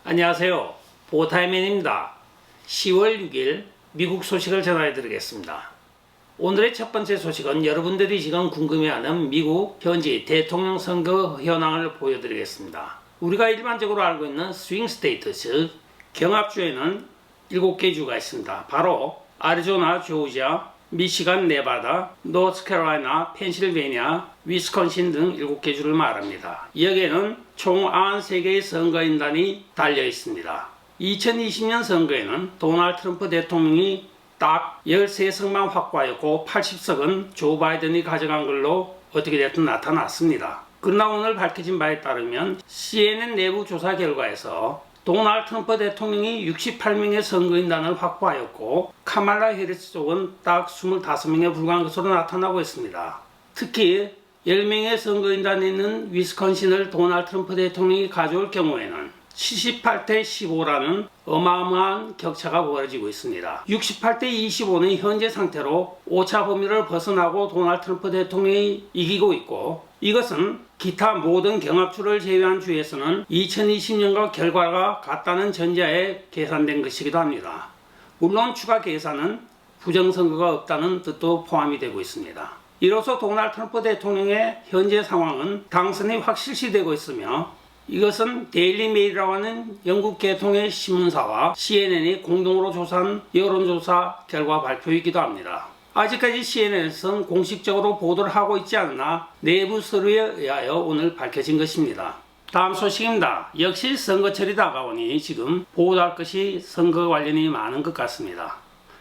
안녕하세요. 보타이맨입니다. 10월 6일 미국 소식을 전해드리겠습니다. 오늘의 첫 번째 소식은 여러분들이 지금 궁금해하는 미국 현지 대통령 선거 현황을 보여드리겠습니다. 우리가 일반적으로 알고 있는 스윙 스테이트, 즉 경합주에는 7개 주가 있습니다. 바로 애리조나, 조지아, 미시간, 네바다, 노스캐롤라이나, 펜실베니아, 위스콘신 등 7개 주를 말합니다. 여기에는 총 93개의 선거인단이 달려 있습니다. 2020년 선거에는 도널드 트럼프 대통령이 딱 13석만 확보하였고 80석은 조 바이든이 가져간 걸로 어떻게 됐든 나타났습니다. 그러나 오늘 밝혀진 바에 따르면 CNN 내부 조사 결과에서 도널드 트럼프 대통령이 68명의 선거인단을 확보하였고 카말라 해리스 쪽은 딱 25명에 불과한 것으로 나타나고 있습니다. 특히 10명의 선거인단에 있는 위스콘신을 도널드 트럼프 대통령이 가져올 경우에는 78대 15라는 어마어마한 격차가 벌어지고 있습니다. 68대 25는 현재 상태로 오차 범위를 벗어나고 도널드 트럼프 대통령이 이기고 있고, 이것은 기타 모든 경합주를 제외한 주에서는 2020년과 결과가 같다는 전제하에 계산된 것이기도 합니다. 물론 추가 계산은 부정선거가 없다는 뜻도 포함이 되고 있습니다. 이로써 도널드 트럼프 대통령의 현재 상황은 당선이 확실시되고 있으며, 이것은 데일리 메일이라고 하는 영국 계통의 신문사와 CNN이 공동으로 조사한 여론조사 결과 발표이기도 합니다. 아직까지 CNN에서는 공식적으로 보도를 하고 있지 않으나 내부 서류에 의하여 오늘 밝혀진 것입니다. 다음 소식입니다. 역시 선거철이 다가오니 지금 보도할 것이 선거 관련이 많은 것 같습니다.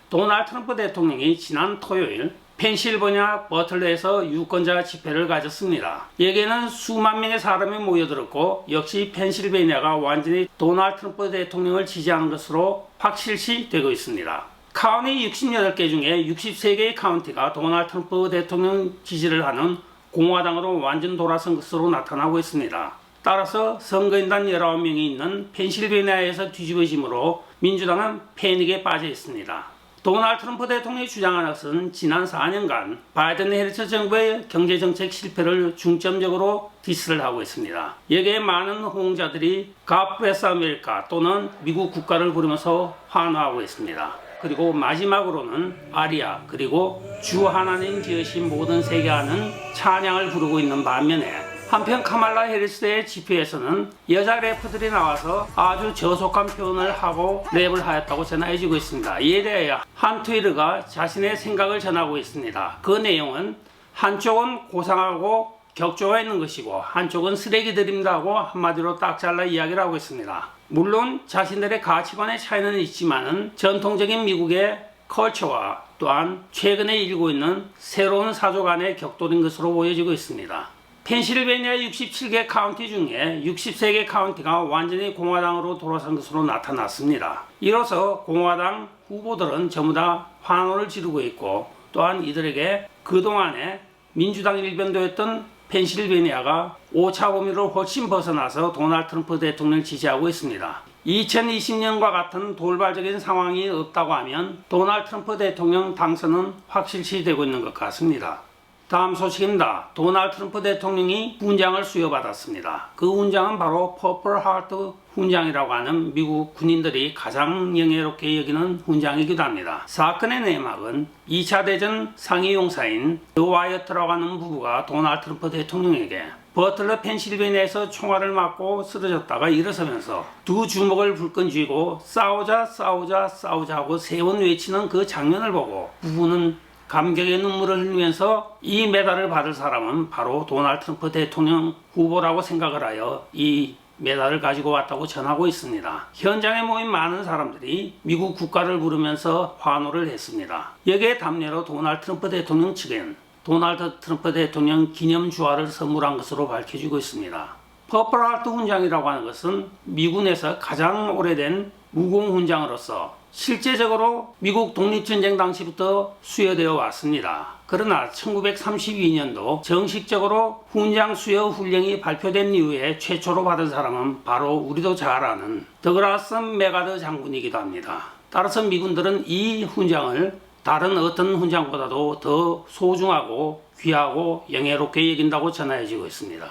도널드 트럼프 대통령이 지난 토요일 펜실베니아 버틀러에서 유권자 집회를 가졌습니다. 여기에는 수만 명의 사람이 모여들었고, 역시 펜실베니아가 완전히 도널드 트럼프 대통령을 지지하는 것으로 확실시 되고 있습니다. 카운티 68개 중에 63개의 카운티가 도널드 트럼프 대통령 지지를 하는 공화당으로 완전 돌아선 것으로 나타나고 있습니다. 따라서 선거인단 19명이 있는 펜실베니아에서 뒤집어짐으로 민주당은 패닉에 빠져 있습니다. 도널드 트럼프 대통령이 주장한 것은 지난 4년간 바이든 해리스 정부의 경제정책 실패를 중점적으로 디스를 하고 있습니다. 여기에 많은 호응자들이 God bless America 또는 미국 국가를 부르면서 환호하고 있습니다. 그리고 마지막으로는 아리아, 그리고 주 하나님 지으신 모든 세계하는 찬양을 부르고 있는 반면에, 한편 카말라 해리스의 집회에서는 여자 래퍼들이 나와서 아주 저속한 표현을 하고 랩을 하였다고 전해지고 있습니다. 이에 대해 한 트위터가 자신의 생각을 전하고 있습니다. 그 내용은 한쪽은 고상하고 격조가 있는 것이고 한쪽은 쓰레기들입니다 하고 한마디로 딱 잘라 이야기를 하고 있습니다. 물론 자신들의 가치관의 차이는 있지만은 전통적인 미국의 컬처와 또한 최근에 일고 있는 새로운 사조 간의 격돌인 것으로 보여지고 있습니다. 펜실베니아 67개 카운티 중에 63개 카운티가 완전히 공화당으로 돌아선 것으로 나타났습니다. 이로써 공화당 후보들은 전부 다 환호를 지르고 있고, 또한 이들에게 그동안에 민주당 일변도였던 펜실베니아가 오차 범위를 훨씬 벗어나서 도널드 트럼프 대통령을 지지하고 있습니다. 2020년과 같은 돌발적인 상황이 없다고 하면 도널드 트럼프 대통령 당선은 확실시 되고 있는 것 같습니다. 다음 소식입니다. 도널드 트럼프 대통령이 훈장을 수여받았습니다. 그 훈장은 바로 퍼플 하트 훈장이라고 하는 미국 군인들이 가장 영예롭게 여기는 훈장이기도 합니다. 사건의 내막은 2차 대전 상위용사인 더 와이어트라고 하는 부부가 도널드 트럼프 대통령에게 버틀러 펜실베니아에서 총알을 맞고 쓰러졌다가 일어서면서 두 주먹을 불끈 쥐고 싸우자 싸우자 싸우자 하고 3번 외치는 그 장면을 보고 부부는 감격의 눈물을 흘리면서 이 메달을 받을 사람은 바로 도널드 트럼프 대통령 후보라고 생각을 하여 이 메달을 가지고 왔다고 전하고 있습니다. 현장에 모인 많은 사람들이 미국 국가를 부르면서 환호를 했습니다. 여기에 답례로 도널드 트럼프 대통령 측엔 도널드 트럼프 대통령 기념 주화를 선물한 것으로 밝혀지고 있습니다. 퍼플 하트 훈장이라고 하는 것은 미군에서 가장 오래된 무공 훈장으로서 실제적으로 미국 독립전쟁 당시부터 수여되어 왔습니다. 그러나 1932년도 정식적으로 훈장 수여 훈령이 발표된 이후에 최초로 받은 사람은 바로 우리도 잘 아는 더글라스 맥아더 장군이기도 합니다. 따라서 미군들은 이 훈장을 다른 어떤 훈장보다도 더 소중하고 귀하고 영예롭게 여긴다고 전해지고 있습니다.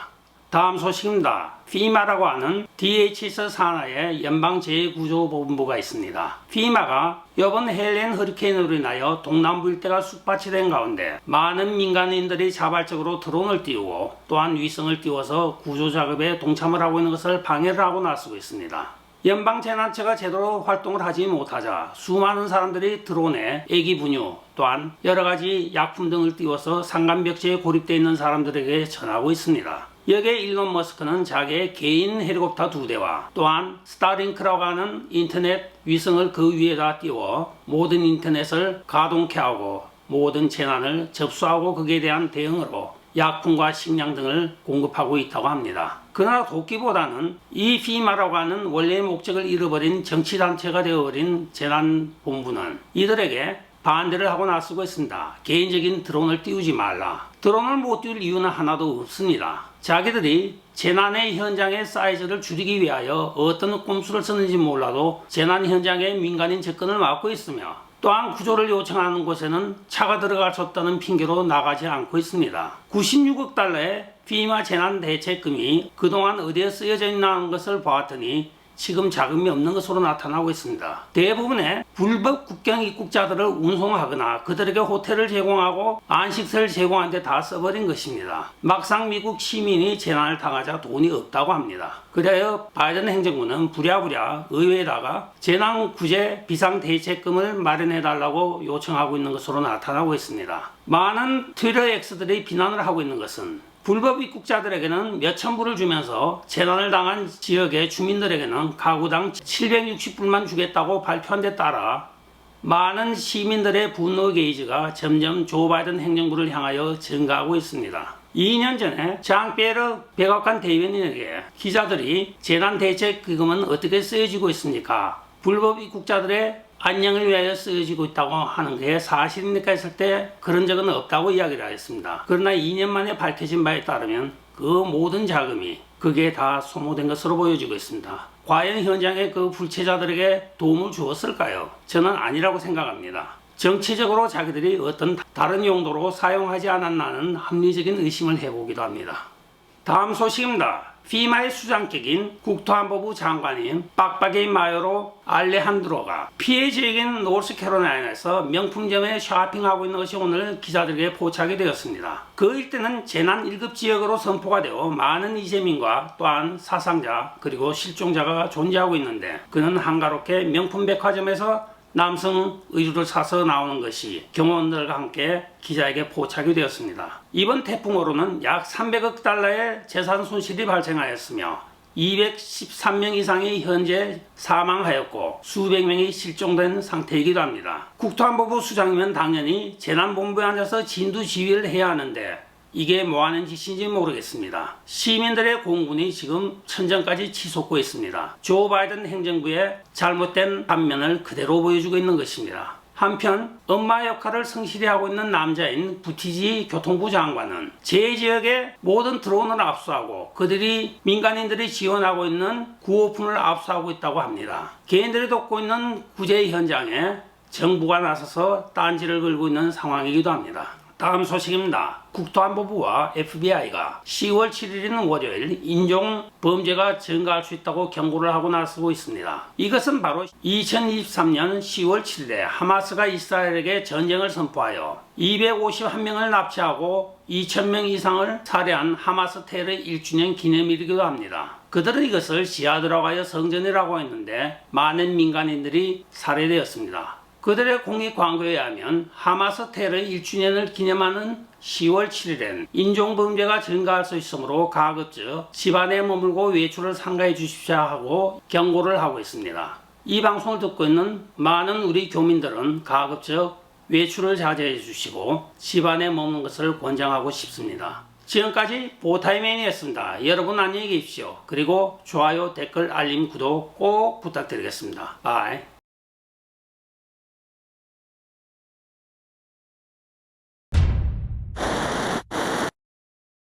다음 소식입니다. FEMA라고 하는 DHS 산하의 연방재해구조본부가 있습니다. FEMA가 이번 헬렌 허리케인으로 인하여 동남부 일대가 쑥밭이 된 가운데 많은 민간인들이 자발적으로 드론을 띄우고 또한 위성을 띄워서 구조작업에 동참을 하고 있는 것을 방해를 하고 나서고 있습니다. 연방재난처가 제대로 활동을 하지 못하자 수많은 사람들이 드론에 애기분유 또한 여러가지 약품 등을 띄워서 산간벽지에 고립되어 있는 사람들에게 전하고 있습니다. 여기에 일론 머스크는 자기의 개인 헬리콥터 2대와 또한 스타링크라고 하는 인터넷 위성을 그 위에다 띄워 모든 인터넷을 가동케 하고 모든 재난을 접수하고 거기에 대한 대응으로 약품과 식량 등을 공급하고 있다고 합니다. 그러나 돕기보다는 이 FEMA라고 하는 원래의 목적을 잃어버린 정치단체가 되어버린 재난본부는 이들에게 반대를 하고 나서고 있습니다. 개인적인 드론을 띄우지 말라. 드론을 못 띄울 이유는 하나도 없습니다. 자기들이 재난의 현장의 사이즈를 줄이기 위하여 어떤 꼼수를 쓰는지 몰라도 재난 현장의 민간인 접근을 막고 있으며 또한 구조를 요청하는 곳에는 차가 들어갈 수 없다는 핑계로 나가지 않고 있습니다. 96억 달러의 FEMA 재난대책금이 그동안 어디에 쓰여져 있는 것을 보았더니 지금 자금이 없는 것으로 나타나고 있습니다. 대부분의 불법 국경 입국자들을 운송하거나 그들에게 호텔을 제공하고 안식처를 제공하는 데 다 써버린 것입니다. 막상 미국 시민이 재난을 당하자 돈이 없다고 합니다. 그래야 바이든 행정부는 부랴부랴 의회에다가 재난구제 비상대책금을 마련해달라고 요청하고 있는 것으로 나타나고 있습니다. 많은 트위터 X들이 비난을 하고 있는 것은 불법 입국자들에게는 몇천 불을 주면서 재난을 당한 지역의 주민들에게는 가구당 760불만 주겠다고 발표한 데 따라 많은 시민들의 분노 게이지가 점점 조 바이든 행정부를 향하여 증가하고 있습니다. 2년 전에 장 피에르 백악관 대변인에게 기자들이 재난대책기금은 어떻게 쓰여지고 있습니까? 불법 입국자들의 안녕을 위하여 쓰여지고 있다고 하는 게 사실입니까 했을 때 그런 적은 없다고 이야기를 하였습니다. 그러나 2년 만에 밝혀진 바에 따르면 그 모든 자금이 그게 다 소모된 것으로 보여지고 있습니다. 과연 현장의 그 불체자들에게 도움을 주었을까요? 저는 아니라고 생각합니다. 정치적으로 자기들이 어떤 다른 용도로 사용하지 않았나는 합리적인 의심을 해보기도 합니다. 다음 소식입니다. FEMA의 수장격인 국토안보부 장관인 빡빡이 마요로 알레한드로가 피해 지역인 노스캐롤라이나에서 명품점에 쇼핑하고 있는 것이 오늘 기자들에게 포착이 되었습니다. 그 일대는 재난 1급 지역으로 선포가 되어 많은 이재민과 또한 사상자 그리고 실종자가 존재하고 있는데 그는 한가롭게 명품 백화점에서 남성 의류를 사서 나오는 것이 경호원들과 함께 기자에게 포착이 되었습니다. 이번 태풍으로는 약 300억 달러의 재산 손실이 발생하였으며 213명 이상이 현재 사망하였고 수백 명이 실종된 상태이기도 합니다. 국토안보부 수장이면 당연히 재난본부에 앉아서 진두지휘를 해야 하는데 이게 뭐하는 짓인지 모르겠습니다. 시민들의 공분이 지금 천정까지 치솟고 있습니다. 조 바이든 행정부의 잘못된 반면을 그대로 보여주고 있는 것입니다. 한편 엄마 역할을 성실히 하고 있는 남자인 부티지 교통부 장관은 제 지역의 모든 드론을 압수하고 그들이 민간인들이 지원하고 있는 구호품을 압수하고 있다고 합니다. 개인들이 돕고 있는 구제 현장에 정부가 나서서 딴지를 걸고 있는 상황이기도 합니다. 다음 소식입니다. 국토안보부와 FBI가 10월 7일인 월요일 인종 범죄가 증가할 수 있다고 경고를 하고 나서고 있습니다. 이것은 바로 2023년 10월 7일에 하마스가 이스라엘에게 전쟁을 선포하여 251명을 납치하고 2,000명 이상을 살해한 하마스 테러 1주년 기념일이기도 합니다. 그들은 이것을 시아 들어가여 성전이라고 했는데 많은 민간인들이 살해되었습니다. 그들의 공익 광고에 의하면 하마스 테러 1주년을 기념하는 10월 7일엔 인종범죄가 증가할 수 있으므로 가급적 집안에 머물고 외출을 삼가해 주십시오 하고 경고를 하고 있습니다. 이 방송을 듣고 있는 많은 우리 교민들은 가급적 외출을 자제해 주시고 집안에 머무는 것을 권장하고 싶습니다. 지금까지 보타이맨이었습니다. 여러분 안녕히 계십시오. 그리고 좋아요, 댓글, 알림, 구독 꼭 부탁드리겠습니다. 바이.